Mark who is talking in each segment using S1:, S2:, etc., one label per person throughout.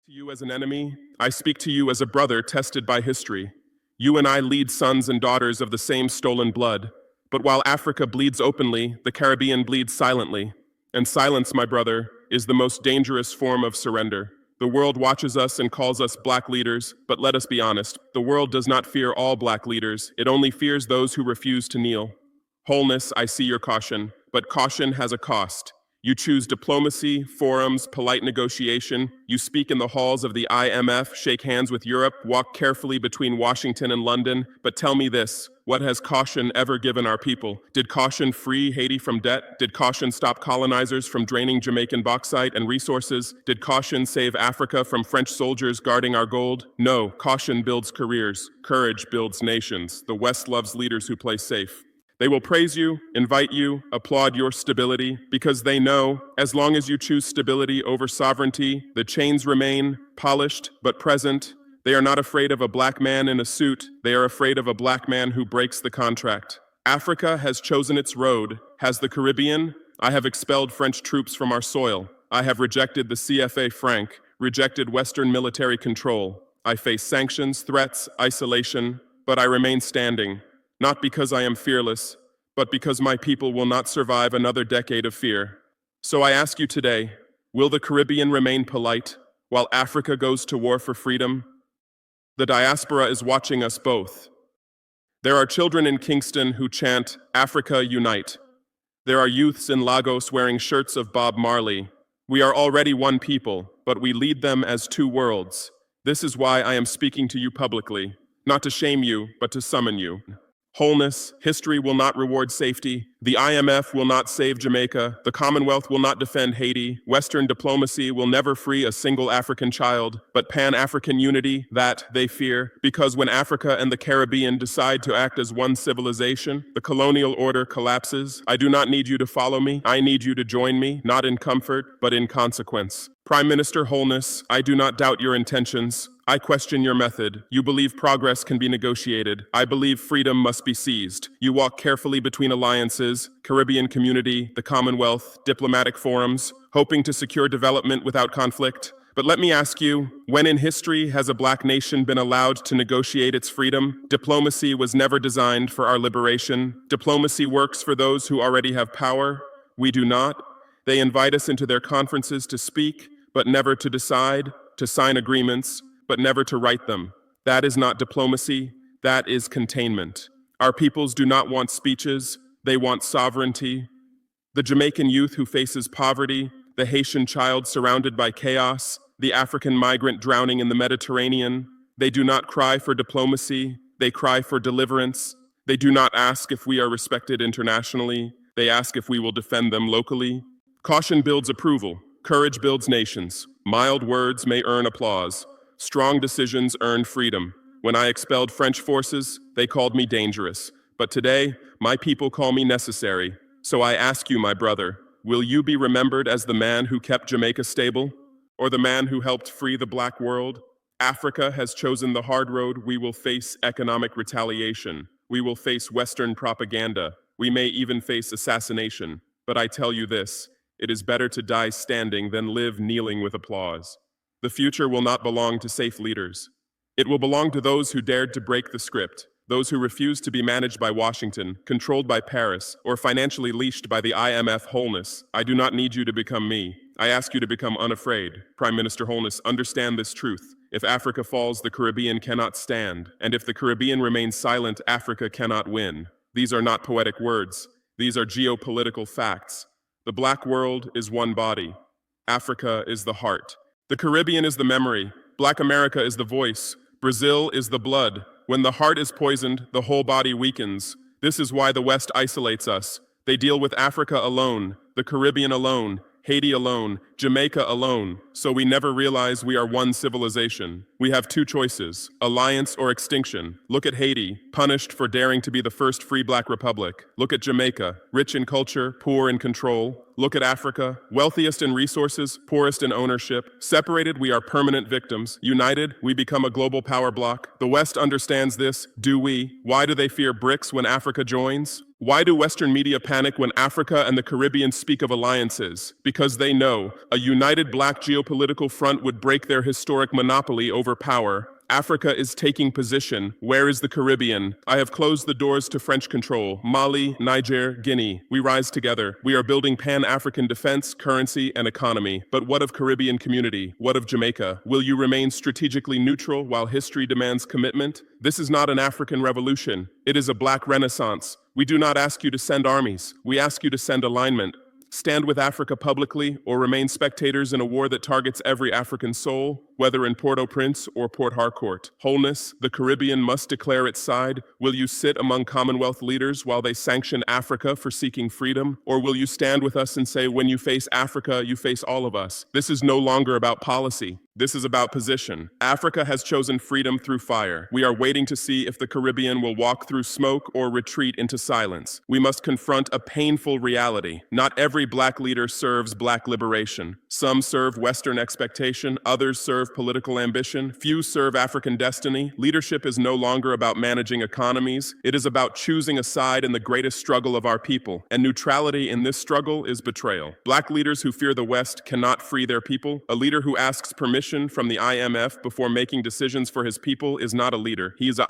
S1: To you as an enemy, I speak to you as a brother tested by history. You and I lead sons and daughters of the same stolen blood. But while Africa bleeds openly, the Caribbean bleeds silently. And silence, my brother, is the most dangerous form of surrender. The world watches us and calls us black leaders, but let us be honest, the world does not fear all black leaders, it only fears those who refuse to kneel. Holness, I see your caution, but caution has a cost. You choose diplomacy, forums, polite negotiation. You speak in the halls of the IMF, shake hands with Europe, walk carefully between Washington and London. But tell me this, what has caution ever given our people? Did caution free Haiti from debt? Did caution stop colonizers from draining Jamaican bauxite and resources? Did caution save Africa from French soldiers guarding our gold? No, caution builds careers. Courage builds nations. The West loves leaders who play safe. They will praise you, invite you, applaud your stability, because they know, as long as you choose stability over sovereignty, the chains remain, polished but present. They are not afraid of a black man in a suit, they are afraid of a black man who breaks the contract. Africa has chosen its road. Has the Caribbean? I have expelled French troops from our soil. I have rejected the CFA franc, rejected Western military control. I face sanctions, threats, isolation, but I remain standing. Not because I am fearless, but because my people will not survive another decade of fear. So I ask you today, will the Caribbean remain polite while Africa goes to war for freedom? The diaspora is watching us both. There are children in Kingston who chant, "Africa Unite." There are youths in Lagos wearing shirts of Bob Marley. We are already one people, but we lead them as two worlds. This is why I am speaking to you publicly, not to shame you, but to summon you. Holness, history will not reward safety. The IMF will not save Jamaica. The Commonwealth will not defend Haiti. Western diplomacy will never free a single African child. But Pan-African unity, that they fear. Because when Africa and the Caribbean decide to act as one civilization, the colonial order collapses. I do not need you to follow me. I need you to join me, not in comfort, but in consequence. Prime Minister Holness, I do not doubt your intentions. I question your method. You believe progress can be negotiated. I believe freedom must be seized. You walk carefully between alliances, Caribbean community, the Commonwealth, diplomatic forums, hoping to secure development without conflict. But let me ask you, when in history has a black nation been allowed to negotiate its freedom? Diplomacy was never designed for our liberation. Diplomacy works for those who already have power. We do not. They invite us into their conferences to speak, but never to decide, to sign agreements, but never to write them. That is not diplomacy, that is containment. Our peoples do not want speeches, they want sovereignty. The Jamaican youth who faces poverty, the Haitian child surrounded by chaos, the African migrant drowning in the Mediterranean, they do not cry for diplomacy, they cry for deliverance. They do not ask if we are respected internationally, they ask if we will defend them locally. Caution builds approval, courage builds nations. Mild words may earn applause. Strong decisions earn freedom. When I expelled French forces, they called me dangerous. But today, my people call me necessary. So I ask you, my brother, will you be remembered as the man who kept Jamaica stable? Or the man who helped free the black world? Africa has chosen the hard road. We will face economic retaliation. We will face Western propaganda. We may even face assassination. But I tell you this, it is better to die standing than live kneeling with applause. The future will not belong to safe leaders. It will belong to those who dared to break the script, those who refused to be managed by Washington, controlled by Paris, or financially leashed by the IMF. Holness, I do not need you to become me. I ask you to become unafraid. Prime Minister Holness, understand this truth. If Africa falls, the Caribbean cannot stand. And if the Caribbean remains silent, Africa cannot win. These are not poetic words. These are geopolitical facts. The black world is one body. Africa is the heart. The Caribbean is the memory. Black America is the voice. Brazil is the blood. When the heart is poisoned, the whole body weakens. This is why the West isolates us. They deal with Africa alone, the Caribbean alone, Haiti alone, Jamaica alone, so we never realize we are one civilization. We have two choices, alliance or extinction. Look at Haiti, punished for daring to be the first free black republic. Look at Jamaica, rich in culture, poor in control. Look at Africa, wealthiest in resources, poorest in ownership. Separated, we are permanent victims. United, we become a global power bloc. The West understands this, do we? Why do they fear BRICS when Africa joins? Why do Western media panic when Africa and the Caribbean speak of alliances? Because they know a united black geopolitical geopolitical front would break their historic monopoly over power. Africa is taking position. Where is the Caribbean? I have closed the doors to French control. Mali, Niger, Guinea. We rise together. We are building Pan-African defense, currency, and economy. But what of Caribbean community? What of Jamaica? Will you remain strategically neutral while history demands commitment? This is not an African revolution. It is a Black Renaissance. We do not ask you to send armies. We ask you to send alignment. Stand with Africa publicly or remain spectators in a war that targets every African soul, whether in Port-au-Prince or Port Harcourt. Holness, the Caribbean must declare its side. Will you sit among Commonwealth leaders while they sanction Africa for seeking freedom? Or will you stand with us and say, when you face Africa, you face all of us? This is no longer about policy. This is about position. Africa has chosen freedom through fire. We are waiting to see if the Caribbean will walk through smoke or retreat into silence. We must confront a painful reality. Not every Black leader serves Black liberation. Some serve Western expectation, others serve political ambition, few serve African destiny. Leadership is no longer about managing economies. It is about choosing a side in the greatest struggle of our people. And neutrality in this struggle is betrayal. Black leaders who fear the West cannot free their people. A leader who asks permission from the IMF before making decisions for his people is not a leader. He is a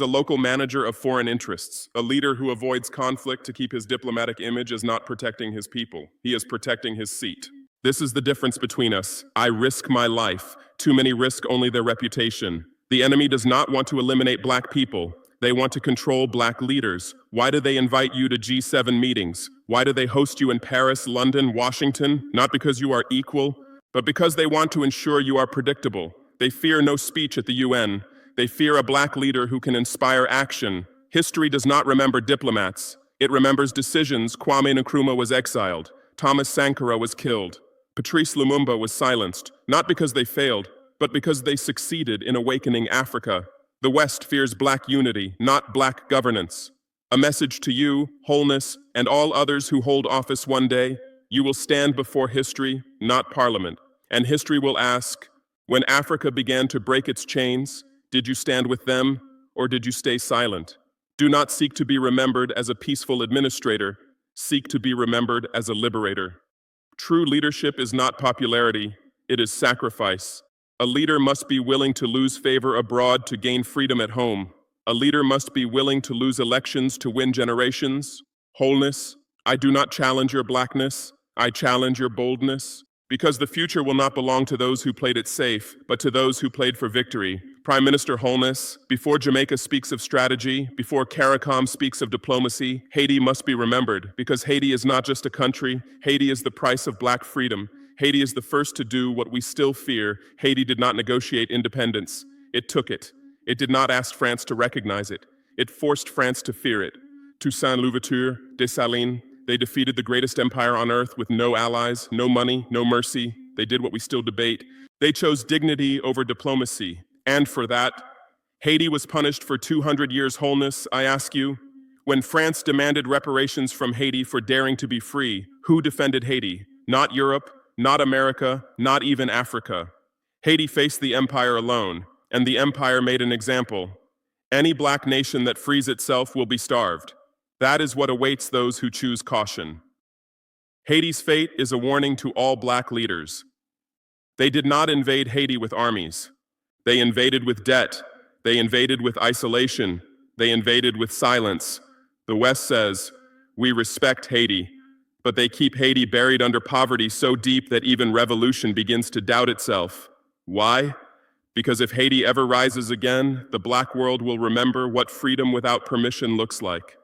S1: local manager of foreign interests. A leader who avoids conflict to keep his diplomatic image is not protecting his people. He is protecting his seat. This is the difference between us. I risk my life. Too many risk only their reputation. The enemy does not want to eliminate Black people. They want to control Black leaders. Why do they invite you to G7 meetings? Why do they host you in Paris, London, Washington? Not because you are equal, but because they want to ensure you are predictable. They fear no speech at the UN. They fear a Black leader who can inspire action. History does not remember diplomats. It remembers decisions. Kwame Nkrumah was exiled. Thomas Sankara was killed. Patrice Lumumba was silenced, not because they failed, but because they succeeded in awakening Africa. The West fears Black unity, not Black governance. A message to you, Holness, and all others who hold office one day: you will stand before history, not Parliament. And history will ask, when Africa began to break its chains, did you stand with them, or did you stay silent? Do not seek to be remembered as a peaceful administrator. Seek to be remembered as a liberator. True leadership is not popularity, it is sacrifice. A leader must be willing to lose favor abroad to gain freedom at home. A leader must be willing to lose elections to win generations. Holness, I do not challenge your Blackness, I challenge your boldness. Because the future will not belong to those who played it safe, but to those who played for victory. Prime Minister Holness, before Jamaica speaks of strategy, before CARICOM speaks of diplomacy, Haiti must be remembered, because Haiti is not just a country, Haiti is the price of Black freedom. Haiti is the first to do what we still fear. Haiti did not negotiate independence. It took it. It did not ask France to recognize it. It forced France to fear it. Toussaint Louverture, Dessalines, they defeated the greatest empire on earth with no allies, no money, no mercy. They did what we still debate. They chose dignity over diplomacy. And for that, Haiti was punished for 200 years. Holness, I ask you, when France demanded reparations from Haiti for daring to be free, who defended Haiti? Not Europe, not America, not even Africa. Haiti faced the empire alone, and the empire made an example. Any Black nation that frees itself will be starved. That is what awaits those who choose caution. Haiti's fate is a warning to all Black leaders. They did not invade Haiti with armies. They invaded with debt. They invaded with isolation. They invaded with silence. The West says, we respect Haiti, but they keep Haiti buried under poverty so deep that even revolution begins to doubt itself. Why? Because if Haiti ever rises again, the Black world will remember what freedom without permission looks like.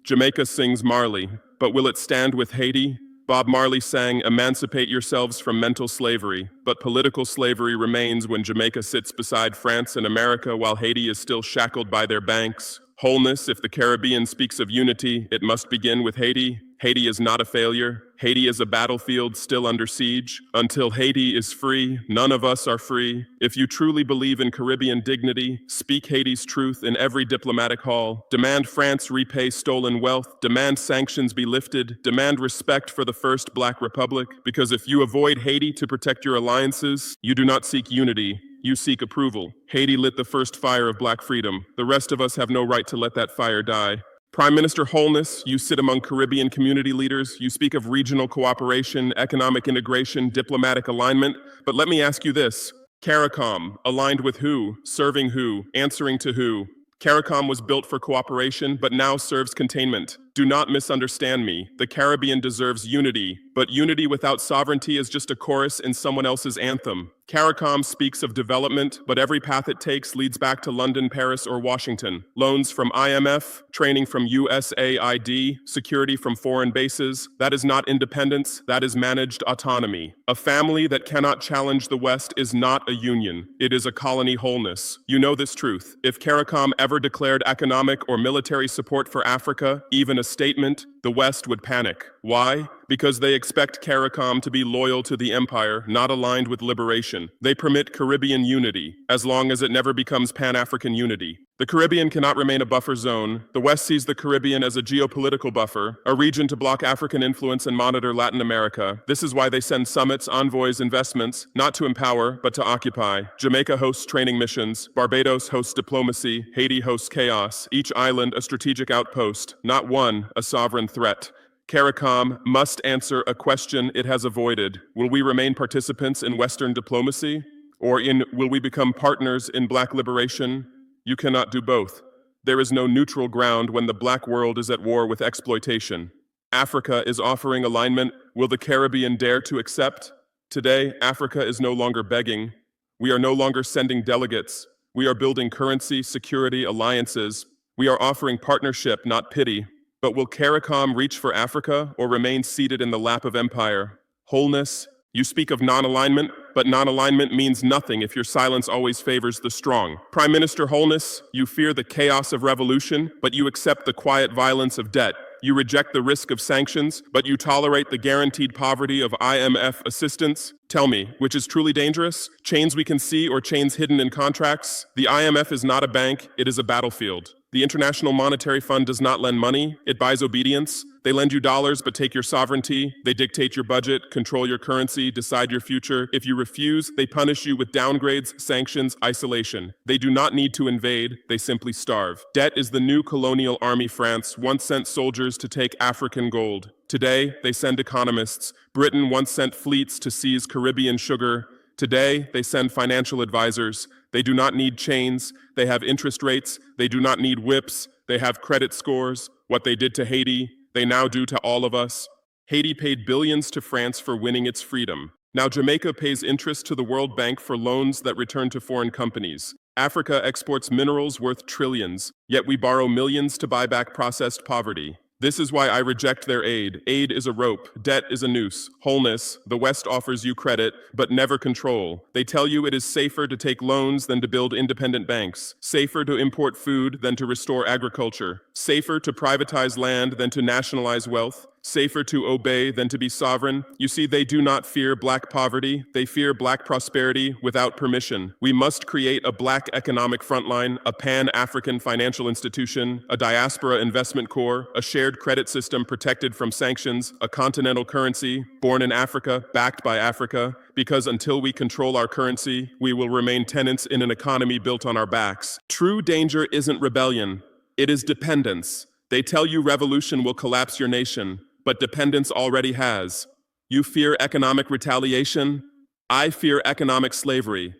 S1: Jamaica sings Marley, but will it stand with Haiti? Bob Marley sang, emancipate yourselves from mental slavery, but political slavery remains when Jamaica sits beside France and America while Haiti is still shackled by their banks. Wholeness, if the Caribbean speaks of unity, it must begin with Haiti. Haiti is not a failure. Haiti is a battlefield still under siege. Until Haiti is free, none of us are free. If you truly believe in Caribbean dignity, speak Haiti's truth in every diplomatic hall. Demand France repay stolen wealth. Demand sanctions be lifted. Demand respect for the first Black Republic. Because if you avoid Haiti to protect your alliances, you do not seek unity. You seek approval. Haiti lit the first fire of Black freedom. The rest of us have no right to let that fire die. Prime Minister Holness, you sit among Caribbean community leaders. You speak of regional cooperation, economic integration, diplomatic alignment. But let me ask you this. CARICOM, aligned with who? Serving who? Answering to who? CARICOM was built for cooperation, but now serves containment. Do not misunderstand me. The Caribbean deserves unity, but unity without sovereignty is just a chorus in someone else's anthem. CARICOM speaks of development, but every path it takes leads back to London, Paris, or Washington. Loans from IMF, training from USAID, security from foreign bases. That is not independence, that is managed autonomy. A family that cannot challenge the West is not a union. It is a colony wholeness. You know this truth. If CARICOM ever declared economic or military support for Africa, even a statement, the West would panic. Why? Because they expect CARICOM to be loyal to the empire, not aligned with liberation. They permit Caribbean unity, as long as it never becomes Pan-African unity. The Caribbean cannot remain a buffer zone. The West sees the Caribbean as a geopolitical buffer, a region to block African influence and monitor Latin America. This is why they send summits, envoys, investments, not to empower, but to occupy. Jamaica hosts training missions. Barbados hosts diplomacy. Haiti hosts chaos. Each island a strategic outpost, not one, a sovereign threat. CARICOM must answer a question it has avoided. Will we remain participants in Western diplomacy? Or will we become partners in Black liberation? You cannot do both. There is no neutral ground when the Black world is at war with exploitation. Africa is offering alignment. Will the Caribbean dare to accept? Today, Africa is no longer begging. We are no longer sending delegates. We are building currency, security, alliances. We are offering partnership, not pity. But will CARICOM reach for Africa or remain seated in the lap of empire? Wholeness, you speak of non-alignment, but non-alignment means nothing if your silence always favors the strong. Prime Minister Holness, you fear the chaos of revolution, but you accept the quiet violence of debt. You reject the risk of sanctions, but you tolerate the guaranteed poverty of IMF assistance. Tell me, which is truly dangerous? Chains we can see or chains hidden in contracts? The IMF is not a bank, it is a battlefield. The International Monetary Fund does not lend money, it buys obedience. They lend you dollars but take your sovereignty. They dictate your budget, control your currency, decide your future. If you refuse, they punish you with downgrades, sanctions, isolation. They do not need to invade, they simply starve. Debt is the new colonial army France once sent soldiers to take African gold. Today, they send economists. Britain once sent fleets to seize Caribbean sugar. Today, they send financial advisors. They do not need chains. They have interest rates. They do not need whips. They have credit scores. What they did to Haiti, they now do to all of us. Haiti paid billions to France for winning its freedom. Now Jamaica pays interest to the World Bank for loans that return to foreign companies. Africa exports minerals worth trillions, yet we borrow millions to buy back processed poverty. This is why I reject their aid. Aid is a rope, debt is a noose. Wholeness, the West offers you credit, but never control. They tell you it is safer to take loans than to build independent banks, safer to import food than to restore agriculture, safer to privatize land than to nationalize wealth, safer to obey than to be sovereign. You see, they do not fear Black poverty, they fear Black prosperity without permission. We must create a Black economic frontline, a Pan-African financial institution, a diaspora investment corps, a shared credit system protected from sanctions, a continental currency, born in Africa, backed by Africa, because until we control our currency, we will remain tenants in an economy built on our backs. True danger isn't rebellion, it is dependence. They tell you revolution will collapse your nation, but dependence already has. You fear economic retaliation? I fear economic slavery.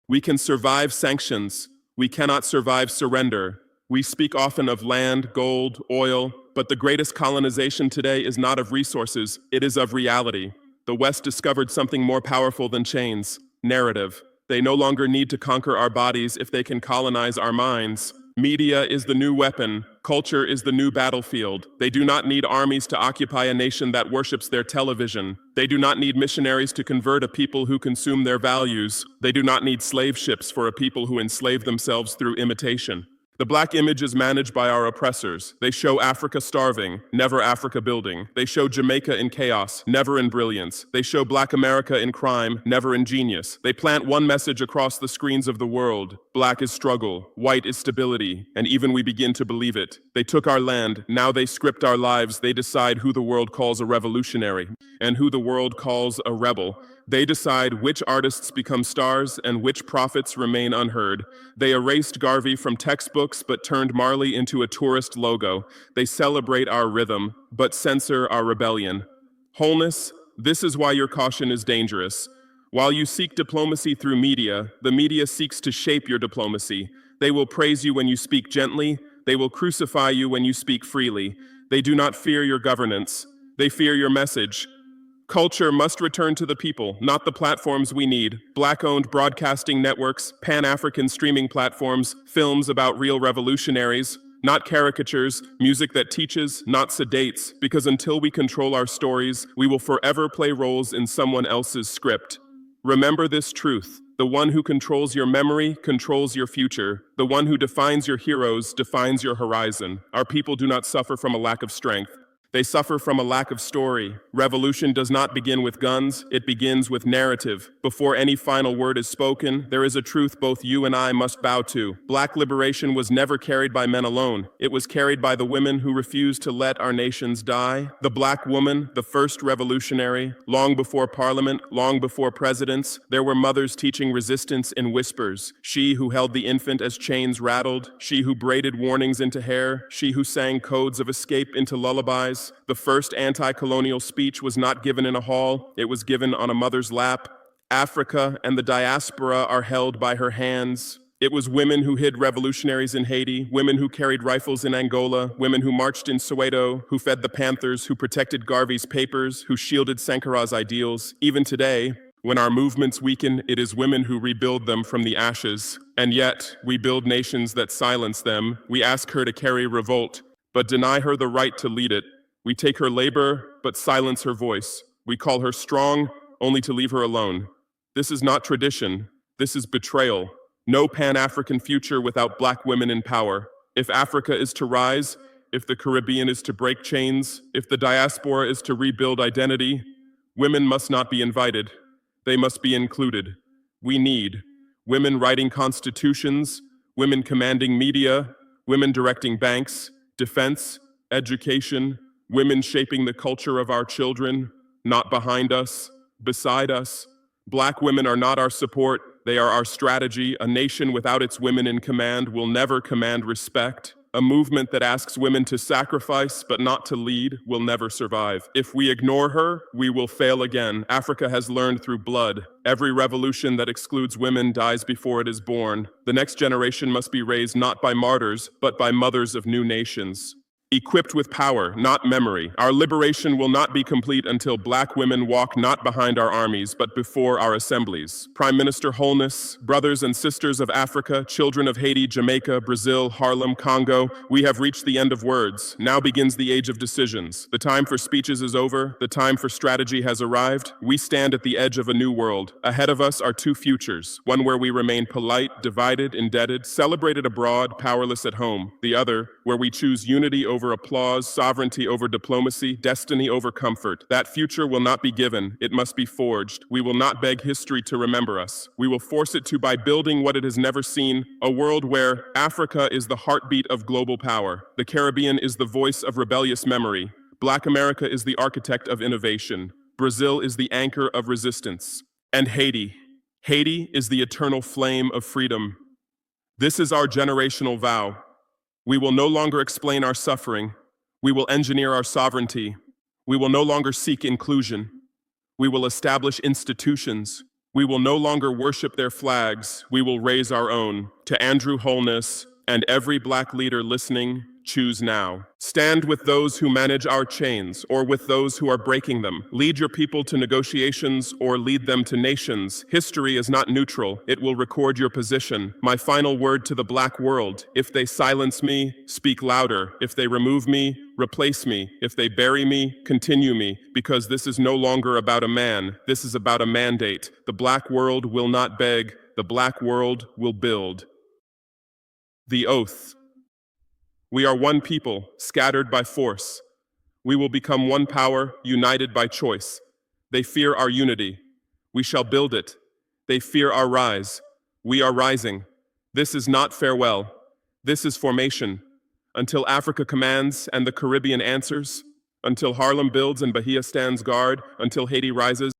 S1: We can survive sanctions. We cannot survive surrender. We speak often of land, gold, oil, but the greatest colonization today is not of resources, it is of reality. The West discovered something more powerful than chains, narrative. They no longer need to conquer our bodies if they can colonize our minds. Media is the new weapon. Culture is the new battlefield. They do not need armies to occupy a nation that worships their television. They do not need missionaries to convert a people who consume their values. They do not need slave ships for a people who enslave themselves through imitation. The Black image is managed by our oppressors. They show Africa starving, never Africa building. They show Jamaica in chaos, never in brilliance. They show Black America in crime, never in genius. They plant one message across the screens of the world. Black is struggle, white is stability, and even we begin to believe it. They took our land, now they script our lives, they decide who the world calls a revolutionary and who the world calls a rebel. They decide which artists become stars and which prophets remain unheard. They erased Garvey from textbooks but turned Marley into a tourist logo. They celebrate our rhythm but censor our rebellion. Holness, this is why your caution is dangerous. While you seek diplomacy through media, the media seeks to shape your diplomacy. They will praise you when you speak gently. They will crucify you when you speak freely. They do not fear your governance. They fear your message. Culture must return to the people, not the platforms we need. Black-owned broadcasting networks, Pan-African streaming platforms, films about real revolutionaries, not caricatures, music that teaches, not sedates, because until we control our stories, we will forever play roles in someone else's script. Remember this truth: the one who controls your memory controls your future. The one who defines your heroes defines your horizon. Our people do not suffer from a lack of strength. They suffer from a lack of story. Revolution does not begin with guns, it begins with narrative. Before any final word is spoken, there is a truth both you and I must bow to. Black liberation was never carried by men alone. It was carried by the women who refused to let our nations die. The black woman, the first revolutionary, long before parliament, long before presidents, there were mothers teaching resistance in whispers. She who held the infant as chains rattled, she who braided warnings into hair, she who sang codes of escape into lullabies. The first anti-colonial speech was not given in a hall, it was given on a mother's lap. Africa and the diaspora are held by her hands. It was women who hid revolutionaries in Haiti, women who carried rifles in Angola, women who marched in Soweto, who fed the Panthers, who protected Garvey's papers, who shielded Sankara's ideals. Even today, when our movements weaken, it is women who rebuild them from the ashes. And yet, we build nations that silence them. We ask her to carry revolt, but deny her the right to lead it. We take her labor, but silence her voice. We call her strong, only to leave her alone. This is not tradition. This is betrayal. No Pan-African future without black women in power. If Africa is to rise, if the Caribbean is to break chains, if the diaspora is to rebuild identity, women must not be invited. They must be included. We need women writing constitutions, women commanding media, women directing banks, defense, education, women shaping the culture of our children, not behind us, beside us. Black women are not our support, they are our strategy. A nation without its women in command will never command respect. A movement that asks women to sacrifice but not to lead will never survive. If we ignore her, we will fail again. Africa has learned through blood. Every revolution that excludes women dies before it is born. The next generation must be raised not by martyrs, but by mothers of new nations. Equipped with power, not memory. Our liberation will not be complete until black women walk not behind our armies, but before our assemblies. Prime Minister Holness, brothers and sisters of Africa, children of Haiti, Jamaica, Brazil, Harlem, Congo, we have reached the end of words. Now begins the age of decisions. The time for speeches is over. The time for strategy has arrived. We stand at the edge of a new world. Ahead of us are two futures, one where we remain polite, divided, indebted, celebrated abroad, powerless at home. The other, where we choose unity over applause, sovereignty over diplomacy, destiny over comfort. That future will not be given, it must be forged. We will not beg history to remember us. We will force it to by building what it has never seen, a world where Africa is the heartbeat of global power. The Caribbean is the voice of rebellious memory. Black America is the architect of innovation. Brazil is the anchor of resistance. And Haiti. Haiti is the eternal flame of freedom. This is our generational vow. We will no longer explain our suffering. We will engineer our sovereignty. We will no longer seek inclusion. We will establish institutions. We will no longer worship their flags. We will raise our own. To Andrew Holness and every black leader listening, choose now. Stand with those who manage our chains or with those who are breaking them. Lead your people to negotiations or lead them to nations. History is not neutral. It will record your position. My final word to the black world: if they silence me, speak louder. If they remove me, replace me. If they bury me, continue me, because this is no longer about a man. This is about a mandate. The black world will not beg. The black world will build. The oath. We are one people, scattered by force. We will become one power, united by choice. They fear our unity. We shall build it. They fear our rise. We are rising. This is not farewell. This is formation. Until Africa commands and the Caribbean answers, until Harlem builds and Bahia stands guard, until Haiti rises